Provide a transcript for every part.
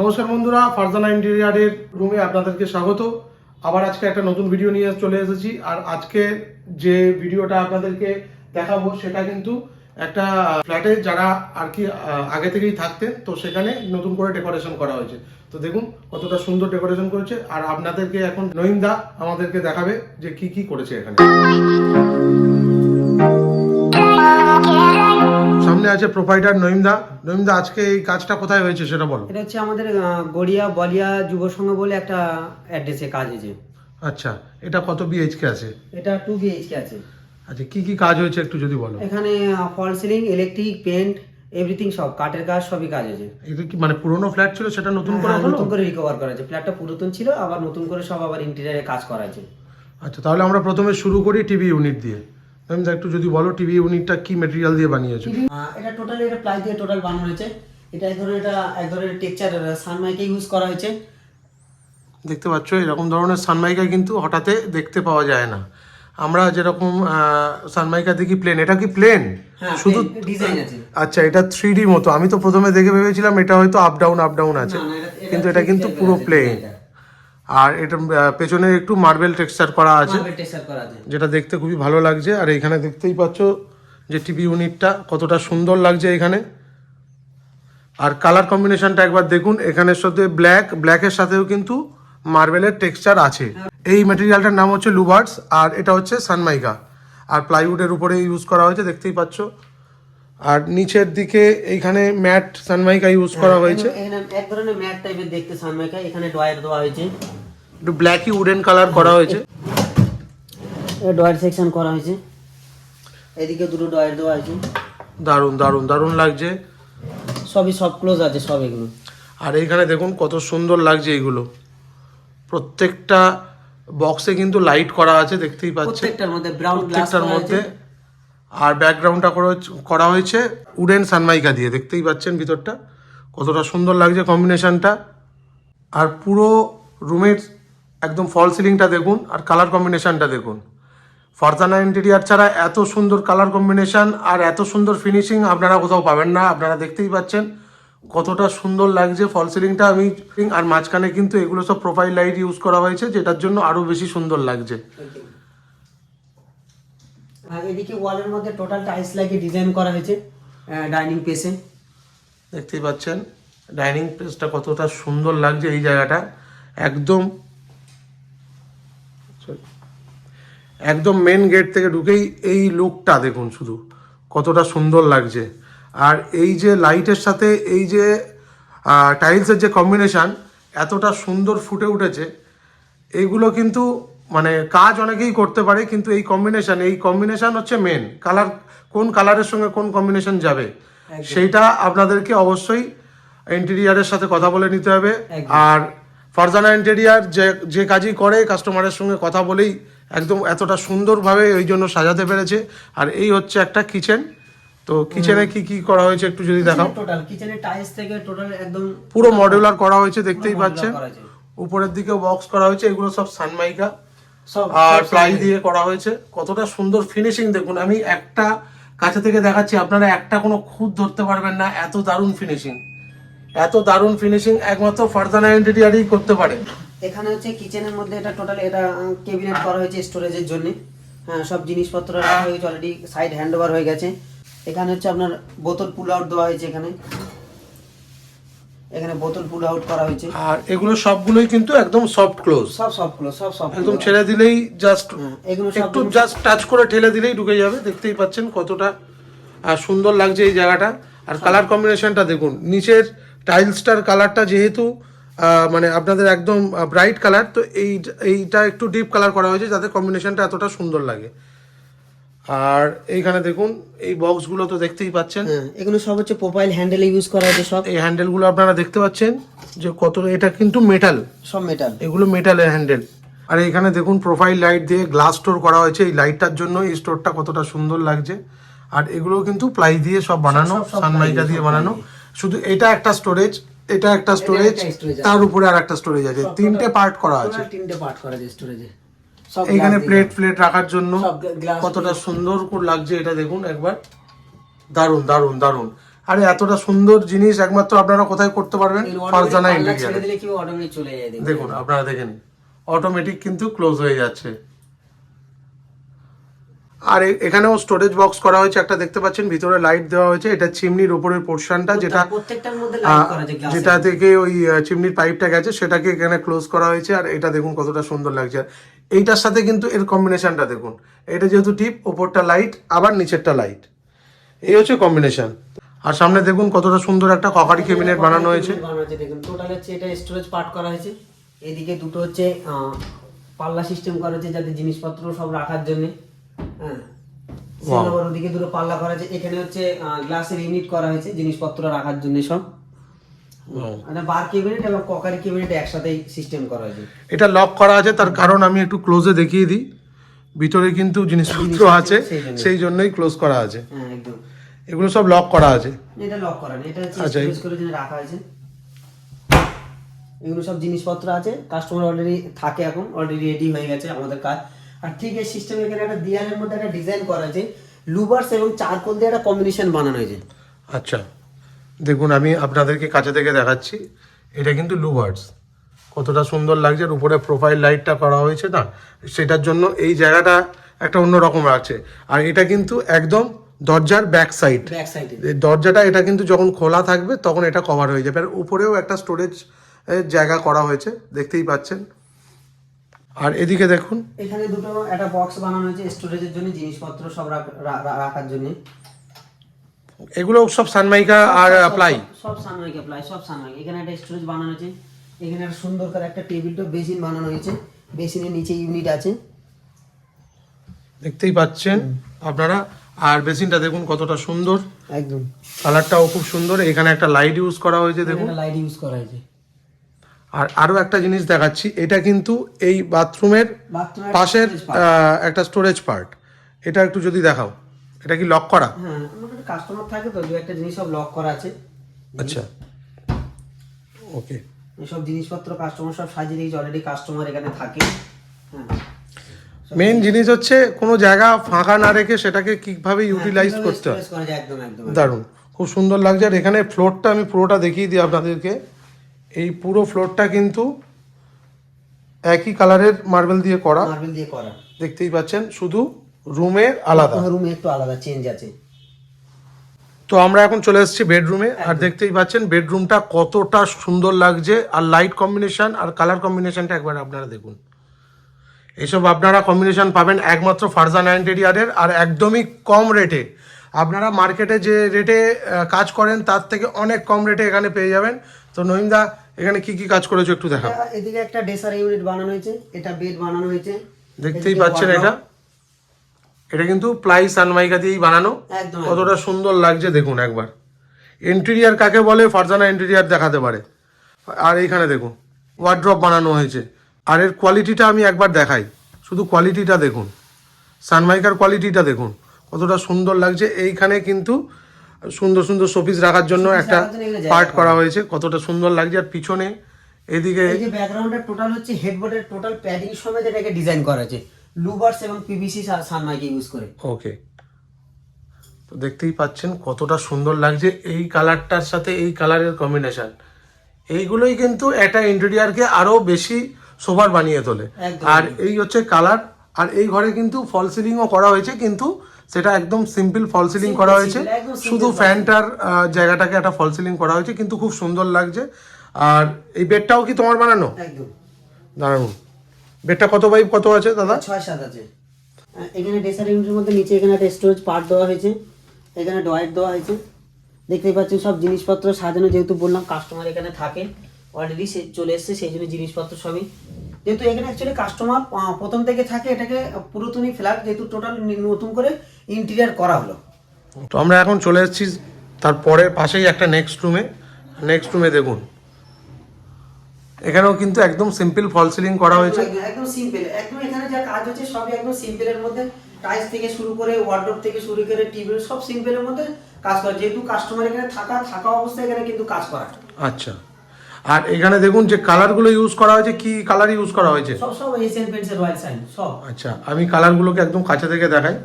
নমস্কার বন্ধুরা, ফারজানা ইন্টেরিয়ারের রুমে আপনাদেরকে স্বাগত। আবার আজকে একটা নতুন ভিডিও নিয়ে চলে এসেছি। আর আজকে যে ভিডিওটা আপনাদেরকে দেখাবো সেটা কিন্তু একটা ফ্ল্যাটে যারা আর কি আগে থেকেই থাকতেন, তো সেখানে নতুন করে ডেকোরেশন করা হয়েছে। তো দেখুন কতটা সুন্দর ডেকোরেশন করেছে। আর আপনাদেরকে এখন নঈমদা আমাদেরকে দেখাবে যে কি কি করেছে এখানে। সামনে আছে প্রোপাইটার নঈমদা। নঈমদা, আজকে এই কাজটা কোথায় হয়েছে সেটা বলো। এটা হচ্ছে আমাদের গড়িয়া বলিয়া যুব সংঘ বলে একটা অ্যাড্রেসে কাজ হয়েছে। আচ্ছা, এটা কত বিএইচকে আছে? এটা 2 BHK আছে। আচ্ছা, কি কি কাজ হয়েছে একটু যদি বলো। এখানে ফল সিলিং, ইলেকট্রিক, পেন্ট, এভরিথিং, সব কাঠের কাজ সবই কাজ হয়েছে। এটা কি মানে পুরনো ফ্ল্যাট ছিল সেটা নতুন করে হলো? নতুন করে রিকভার করা হয়েছে। ফ্ল্যাটটা পুরাতন ছিল, আবার নতুন করে সব আবার ইন্টেরিয়রে কাজ করা হয়েছে। আচ্ছা, তাহলে আমরা প্রথমে শুরু করি টিভি ইউনিট দিয়ে। নঈমদা, একটু যদি বলো টিভি ইউনিটটা কি ম্যাটেরিয়াল দিয়ে বানিয়েছো? এটা টোটালি এটা প্লাই দিয়ে টোটাল বানানো হয়েছে। এটা এক ধরনের টেক্সচার সানমাইকা ইউজ করা হয়েছে। দেখতে পাচ্ছ এরকম ধরনের সানমাইকা কিন্তু হঠাৎ দেখতে পাওয়া যায় না। আমরা যেরকম সানমাইকা দেখি প্লেন, এটা কি প্লেন? শুধু ডিজাইন আছে। আচ্ছা, এটা 3D মতো। আমি তো প্রথমে দেখে ভেবেছিলাম এটা হয়তো আপ ডাউন আছে, কিন্তু এটা কিন্তু পুরো প্লেন। আর এটা পেছনে একটু মার্বেল টেক্সচার করা আছে, যেটা দেখতে খুবই ভালো লাগছে। আর এখানে দেখতেই পাচ্ছ যে টিভি ইউনিটটা কতটা সুন্দর লাগছে এখানে। আর কালার কম্বিনেশনটা একবার দেখুন, এখানের সাথে ব্ল্যাকের সাথেও কিন্তু মার্বেলের টেক্সচার আছে। এই ম্যাটেরিয়ালটার নাম হচ্ছে লুবার্টস, আর এটা হচ্ছে সানমাইকা। আর প্লাইউডের উপরে ইউজ করা হয়েছে, দেখতেই পাচ্ছ। আর নিচের দিকে এইখানে ম্যাট সানমাইকা ইউজ করা হয়েছে। এক ধরনের ম্যাট টাইপের দেখতে সানমাইকা। এখানে ডয়ার দেওয়া হয়েছে, একটু ব্ল্যাকই উডেন কালার করা হয়েছে। ডয়ার সেকশন করা হয়েছে, এদিকে দুটো ডয়ার দেওয়া হয়েছে। দারুণ দারুণ দারুণ লাগছে। সবই সব ক্লোজ আছে সব এগুলো। আর এইখানে দেখুন কত সুন্দর লাগছে এইগুলো। প্রত্যেকটা বক্সে কিন্তু লাইট করা আছে, দেখতেই পাচ্ছেন প্রত্যেকটার মধ্যে ব্রাউন গ্লাস প্রত্যেকটার মধ্যে। আর ব্যাকগ্রাউন্ডটা করা হয়েছে উডেন সানমাইকা দিয়ে, দেখতেই পাচ্ছেন ভিতরটা কতটা সুন্দর লাগছে কম্বিনেশনটা। আর পুরো রুমের একদম ফল সিলিংটা দেখুন, আর কালার কম্বিনেশনটা দেখুন। ফারজানা ইন্টেরিয়ার ছাড়া এত সুন্দর কালার কম্বিনেশন আর এত সুন্দর ফিনিশিং আপনারা কোথাও পাবেন না। আপনারা দেখতেই পাচ্ছেন কতটা সুন্দর লাগছে ফল সিলিংটা। আর মাঝখানে কিন্তু এগুলো সব প্রোফাইল লাইট ইউজ করা হয়েছে, যেটার জন্য আরো বেশি সুন্দর লাগছে। আর এদিকে ওয়ালের মধ্যে টোটাল টাইলস লাগিয়ে ডিজাইন করা হয়েছে ডাইনিং স্পেসে। দেখতেই পাচ্ছেন ডাইনিং স্পেসটা কতটা সুন্দর লাগছে। এই জায়গাটা একদম মেন গেট থেকে ঢুকেই এই লুকটা দেখুন শুধু কতটা সুন্দর লাগছে। আর এই যে লাইটের সাথে এই যে টাইলসের যে কম্বিনেশন এতটা সুন্দর ফুটে উঠেছে, এইগুলো কিন্তু মানে কাজ অনেকেই করতে পারে, কিন্তু এই কম্বিনেশন হচ্ছে মেন। কালার কোন কালারের সঙ্গে কোন কম্বিনেশন যাবে সেইটা আপনাদেরকে অবশ্যই ইন্টেরিয়ারের সাথে কথা বলে নিতে হবে। আর ফারজানা ইন্টেরিয়ার যে কাজই করে কাস্টমারের সঙ্গে কথা বলেই একদম এতটা সুন্দরভাবে ওই জন্য সাজাতে পেরেছে। আর এই হচ্ছে একটা কিচেন। তো কিচেনে কি কি করা হয়েছে একটু যদি দেখাও। টোটাল কিচেনের টাইলস থেকে টোটাল একদম পুরো মডুলার করা হয়েছে, দেখতেই পাচ্ছেন। উপরের দিকেও বক্স করা হয়েছে, এগুলো সব সানমাইকা আর প্লাই দিয়ে করা হয়েছে। কতটা সুন্দর ফিনিশিং দেখুন। আমি একটা কাছে থেকে দেখাচ্ছি, আপনারা একটা কোনো খুঁত ধরতে পারবেন না, এত দারুণ ফিনিশিং একমাত্র ফারজানা ইন্টেরিয়ারই করতে পারে। এখানে হচ্ছে কিচেনের মধ্যে এটা টোটাল এটা ক্যাবিনেট করা হয়েছে স্টোরেজের জন্য। হ্যাঁ, সব জিনিসপত্র রাখা হয়েছে অলরেডি, সাইড হ্যান্ড ওভার হয়ে গেছে। এখানে হচ্ছে আপনার বোতল পুল আউট দেওয়া হয়েছে। এখানে বোতল পুল আউট করা হয়েছে। আর এগুলো সবগুলোই কিন্তু একদম সফট ক্লোজ, সব একদম ছেড়ে দিলেই জাস্ট একটু জাস্ট টাচ করে ঠেলে দিলেই ঢুকে যাবে। দেখতেই পাচ্ছেন কতটা সুন্দর লাগছে এই জায়গাটা। আর কালার কম্বিনেশনটা দেখুন, নিচের টাইলসটার কালারটা যেহেতু মানে আপনাদের একদম ব্রাইট কালার, তো এইটা একটু ডিপ কালার করা হয়েছে যাতে কম্বিনেশনটা এতটা সুন্দর লাগে। আর এইখানে দেখুন এই বক্সগুলো তো দেখতেই পাচ্ছেন, এগুলো সব হচ্ছে প্রোফাইল হ্যান্ডেল ইউজ করা হয়েছে। সব এই হ্যান্ডেলগুলো আপনারা দেখতে পাচ্ছেন যে কত, এটা কিন্তু মেটাল, সব মেটাল, এগুলো মেটালের হ্যান্ডেল। আর এখানে দেখুন প্রোফাইল লাইট দিয়ে গ্লাস স্টোর করা হয়েছে। এই লাইটটার জন্য এই স্টোরটা কতটা সুন্দর লাগছে। আর এগুলো কিন্তু প্লাই দিয়ে সব বানানো, সানমাইকা দিয়ে বানানো। শুধু এটা একটা স্টোরেজ, তার উপরে আর একটা স্টোরেজ আছে, তিনটে পার্ট করা আছে স্টোরেজে। এখানে প্লেট রাখার জন্য কতটা সুন্দর করে লাগছে এটা দেখুন একবার। দারুণ দারুণ দারুণ। আরে এতটা সুন্দর জিনিস একমাত্র আপনারা কোথায় করতে পারবেন? ফারজানা ছেড়ে ইন্টেরিয়ারে। দিলে কি অটোমেটিক চলে যায় দেখুন। দেখুন আপনারা দেখেন অটোমেটিক কিন্তু ক্লোজ হয়ে যাচ্ছে। আর এখানেও স্টোরেজ বক্স করা হয়েছে একটা, দেখতে পাচ্ছেন ভিতরে লাইট দেওয়া হয়েছে। এটা চিমনির উপরের পোর্শনটা, যেটা প্রত্যেকটার মধ্যে লাইট করা আছে গ্লাসে। যেটা থেকে ওই চিমনির পাইপটা গেছে সেটাকে এখানে ক্লোজ করা হয়েছে। আর এটা দেখুন কতটা সুন্দর লাগছে। আর এইটার সাথে কিন্তু এর কম্বিনেশনটা দেখুন, এটা যেহেতু টিপ, ওপরটা লাইট আবার নিচেরটা লাইট, এই হচ্ছে কম্বিনেশন। আর সামনে দেখুন কতটা সুন্দর একটা ককারি ক্যাবিনেট বানানো হয়েছে। দেখুন টোটাল হচ্ছে এটা স্টোরেজ পার্ট করা হয়েছে। এদিকে দুটো হচ্ছে পাল্লা সিস্টেম করা হয়েছে যাতে জিনিসপত্র সব রাখার জন্য। হ্যাঁ, আবার ওদিকে দুটো পাল্লা করা হয়েছে। এখানে হচ্ছে গ্লাসের ইউনিট করা হয়েছে জিনিসপত্র রাখার জন্য সব। মানে বার ক্যাবিনেট এবং ককারি ক্যাবিনেট একসাথেই সিস্টেম করা হয়েছে। এটা লক করা আছে, তার কারণ আমি একটু ক্লোজে দেখিয়ে দিই। ভিতরে কিন্তু জিনিসপত্র আছে, সেই জন্যই ক্লোজ করা আছে। হ্যাঁ একদম, এগুলো সব লক করা আছে। এটা লক করা নেই, এটা হচ্ছে আচ্ছা, স্টোরেজ করে জন্য রাখা হয়েছে। এগুলো সব জিনিসপত্র আছে, কাস্টমার অলরেডি থাকে, এখন অলরেডি রেডি হয়ে গেছে আমাদের কাজ। আর ঠিক এই সিস্টেম এখানে একটা দেয়ালের মধ্যে একটা ডিজাইন করা আছে, লুভার্স এবং চারকোল দিয়ে একটা কম্বিনেশন বানানো হয়েছে। আচ্ছা দেখুন আমি আপনাদেরকে কাছে থেকে দেখাচ্ছি, এটা কিন্তু লুভার্স, কতটা সুন্দর লাগছে। আর উপরে প্রোফাইল লাইটটা করা হয়েছে না, সেটার জন্য এই জায়গাটা একটা অন্যরকম আছে। আর এটা কিন্তু একদম দরজার ব্যাক সাইড, ব্যাক সাইডে দরজাটা এটা কিন্তু যখন খোলা থাকবে তখন এটা কভার হয়ে যাবে। আর উপরেও একটা স্টোরেজ জায়গা করা হয়েছে, দেখতেই পাচ্ছেন। আর এদিকে দেখুন এখানে দুটো একটা বক্স বানানো হয়েছে স্টোরেজের জন্য, জিনিসপত্র সব রাখার জন্য। এগুলো সব সানমাইকা আর প্লাই, সব সানমাইকা প্লাই, সব সানমাইকা। এখানে একটা স্টোরেজ বানানো হয়েছে। এখানে একটা সুন্দর করে একটা টেবিল টপ বেসিন বানানো হয়েছে, বেসিনের নিচে ইউনিট আছে, দেখতেই পাচ্ছেন আপনারা। আর বেসিনটা দেখুন কতটা সুন্দর, একদম কালারটাও খুব সুন্দর। এখানে একটা লাইট ইউজ করা হয়েছে দেখুন, লাইট ইউজ করা হয়েছে। আর আরো একটা জিনিস দেখাচ্ছি, এটা কিন্তু এই বাথরুমের পাশের একটা স্টোরেজ পার্ট। এটা একটু যদি দেখাও, এটা কি লক করা? হ্যাঁ, আমাদের কাস্টমার থাকে তো, দু একটা জিনিস সব লক করা আছে। আচ্ছা ওকে, এইসব জিনিসপত্র কাস্টমার সব সাজিয়ে রেখেছে, অলরেডি কাস্টমার এখানে থাকে। হ্যাঁ, মেন জিনিস হচ্ছে কোনো জায়গা ফাঁকা না রেখে সেটাকে কিভাবে ইউটিলাইজ করতে হয়। একদম একদম দারুণ, খুব সুন্দর লাগছে। আর এখানে ফ্লোরটা আমি পুরোটা দেখিয়ে দিই আপনাদেরকে। এই পুরো ফ্লোরটা কিন্তু একই কালারের মার্বেল দিয়ে করা, মার্বেল দিয়ে করা, দেখতেই পাচ্ছেন। শুধু রুমের আলাদা, রুমে একটু আলাদা চেঞ্জ আছে। তো আমরা এখন চলে এসেছি বেডরুমে। আর দেখতেই পাচ্ছেন বেডরুমটা কতটা সুন্দর লাগছে। আর লাইট কম্বিনেশন আর কালার কম্বিনেশনটা একবার আপনারা দেখুন। এসব আপনারা কম্বিনেশন পাবেন একমাত্র ফারজানা ইন্টেরিয়ারের, আর একদমই কম রেটে। আপনারা মার্কেটে যে রেটে কাজ করেন তার থেকে অনেক কম রেটে এখানে পেয়ে যাবেন। তো নহিমদা এখানে কি কি কাজ করেছো একটু দেখাও। এদিকে একটা ড্রেসার ইউনিট বানানো হয়েছে, এটা বেড বানানো হয়েছে, দেখতেই পাচ্ছেন। এটা কিন্তু প্লাই সানমাইকা দিয়েই বানানো, কতটা সুন্দর লাগছে দেখুন একবার। ইন্টেরিয়ার কাকে বলে ফারজানা ইন্টেরিয়ার দেখাতে পারে। আর এইখানে দেখুন ওয়ার্ড্রপ বানানো হয়েছে। আর এর কোয়ালিটিটা আমি একবার দেখাই, শুধু কোয়ালিটিটা দেখুন, সানমাইকার কোয়ালিটিটা দেখুন কতটা সুন্দর লাগছে। এইখানে কিন্তু সুন্দর সুন্দর শোপিস রাখার জন্য একটা পার্ট করা হয়েছে, কতটা সুন্দর লাগছে। আর পিছনে এদিকে এই যে ব্যাকগ্রাউন্ডের টোটাল হচ্ছে হেডবোর্ডের টোটাল প্যাডিং সমেত এটাকে ডিজাইন করা আছে, লুভার্স এবং পিভিসি সানমাইকা ইউজ করে। ওকে, তো দেখতেই পাচ্ছেন কতটা সুন্দর লাগছে এই কালারটার সাথে এই কালারের কম্বিনেশন। এইগুলোই কিন্তু একটা ইন্টেরিয়ারকে আরো বেশি সোবার বানিয়ে তোলে। আর এই হচ্ছে কালার। আর এই ঘরে কিন্তু ফল সিলিংও করা হয়েছে, কিন্তু সেটা একদম সিম্পল ফল সিলিং করা হয়েছে, শুধু ফ্যানটার জায়গাটাকে একটা ফল সিলিং করা হয়েছে, কিন্তু খুব সুন্দর লাগছে। আর এই বেডটাও কি তোমার বানানো? একদম দারুণ। বেডটা কত বাই কত আছে দাদা? 6-7 আছে। এখানে ড্রেসার ইউনিটের মধ্যে নিচে এখানে একটা স্টোরেজ পার্ট দেওয়া হয়েছে, এখানে ডয়ার দেওয়া হয়েছে। দেখতেই পাচ্ছেন সব জিনিসপত্র সাজানো, যেহেতু বললাম কাস্টমার এখানে থাকে অলরেডি, সে চলে এসছে, সেই জন্য জিনিসপত্র সবই, যেহেতু এখানে অ্যাকচুয়ালি কাস্টমার প্রথম থেকে থাকে, এটাকে পুরাতনই ফ্ল্যাট, যেহেতু টোটাল নতুন করে ইন্টেরিয়ার করা হলো। তো আমরা এখন চলে এসেছি তারপরে পাশেই একটা নেক্সট রুমে দেখুন, এখানেও কিন্তু একদম সিম্পল ফল সিলিং করা হয়েছে, একদম সিম্পল, একদম এখানে যা কাজ হচ্ছে সবই একদম সিম্পলের মধ্যে, টাইলস থেকে শুরু করে ওয়ার্ডরোব থেকে শুরু করে টিভি সব সিম্পলের মধ্যে কাজ করে, যেহেতু কাস্টমার এখানে থাকা অবস্থায় এখানে কিন্তু কাজ করা। আচ্ছা, আর এখানে দেখুন যে কালারগুলো ইউজ করা হয়েছে, কি কালার ইউজ করা হয়েছে? সব এশিয়ান পেইন্টস এর রয়্যাল সাইন সব। আচ্ছা, আমি কালারগুলোকে একদম কাছে থেকে দেখাই।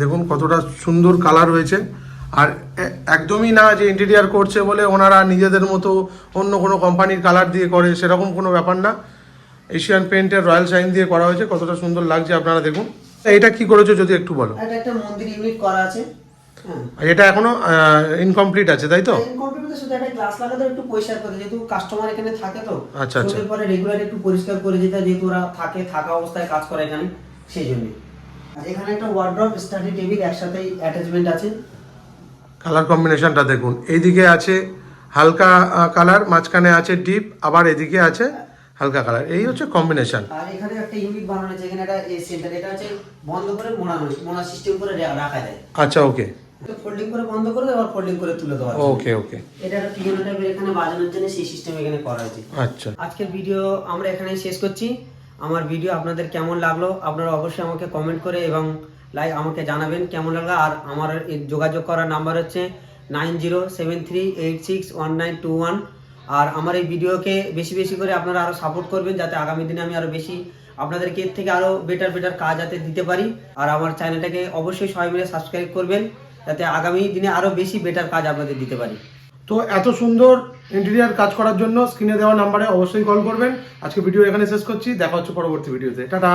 দেখুন কতটা সুন্দর কালার হয়েছে। আর একদমই না যে ইন্টেরিয়ার করছে বলে ওনারা নিজেদের মতো অন্য কোনো কোম্পানির কালার দিয়ে করে, সেরকম কোনো ব্যাপার না। এশিয়ান পেইন্টের রয়্যাল শাইন দিয়ে করা হয়েছে, কতটা সুন্দর লাগছে আপনারা দেখুন। এটা কি করেছো যদি একটু বলো। এটা একটা মন্দির ইউনিট করা আছে। হ্যাঁ, আর এটা এখনো ইনকমপ্লিট আছে তাই তো? ইনকমপ্লিট শুধু একটা গ্লাস লাগাতে একটু পরিষ্কার করে, যেহেতু কাস্টমার এখানে থাকে তো আচ্ছা, আচ্ছা। সন্ধ্যের পরে রেগুলার একটু পরিষ্কার করে যেতে হয়, যেহেতু ওরা থাকা অবস্থায় কাজ করে এখানে, সেই জন্য। আর এখানে একটা ওয়ার্ড্রপ, স্টাডি টেবিল একসাথেই অ্যাটাচমেন্ট আছে। কালার কম্বিনেশনটা দেখুন, এইদিকে আছে হালকা কালার, মাঝখানে আছে ডিপ, আবার এদিকে আছে হালকা কালার, এই হচ্ছে কম্বিনেশন। আর এখানে একটা ইউনিট বানানো আছে, এখানে একটা সেন্টার, এটা হচ্ছে বন্ধ করে মোড়া সিস্টেম করে রাখা যায়। আচ্ছা, ওকে ফোল্ডিং করে বন্ধ করে আবার ফোল্ডিং করে তুলে দেওয়া যায়। ওকে ওকে। এটা একটা পিয়ানো টাইপের এখানে বাজানোর জন্য সেই সিস্টেম এখানে করা হয়েছে। আচ্ছা, আজকের ভিডিও আমরা এখানেই শেষ করছি। আমার ভিডিও আপনাদের কেমন লাগলো আপনারা অবশ্যই আমাকে কমেন্ট করে এবং আমাকে জানাবেন কেমন লাগলো। আর আমার যোগাযোগ করার নাম্বার হচ্ছে 9073861921। আর আমার এই ভিডিওকে বেশি বেশি করে আপনারা আরো সাপোর্ট করবেন, যাতে আগামী দিনে আমি আরো বেশি আপনাদেরকে এর থেকে আরো বেটার কাজ যাতে দিতে পারি। আর আমার চ্যানেলটাকে অবশ্যই সবাই মিলে সাবস্ক্রাইব করবেন, যাতে আগামী দিনে আরো বেশি বেটার কাজ আপনাদের দিতে পারি। তো এত সুন্দর ইন্টেরিয়ার কাজ করার জন্য স্ক্রিনে দেওয়া নাম্বারে অবশ্যই কল করবেন। আজকে ভিডিও এখানে শেষ করছি, দেখা হচ্ছে পরবর্তী ভিডিওতে। টাটা।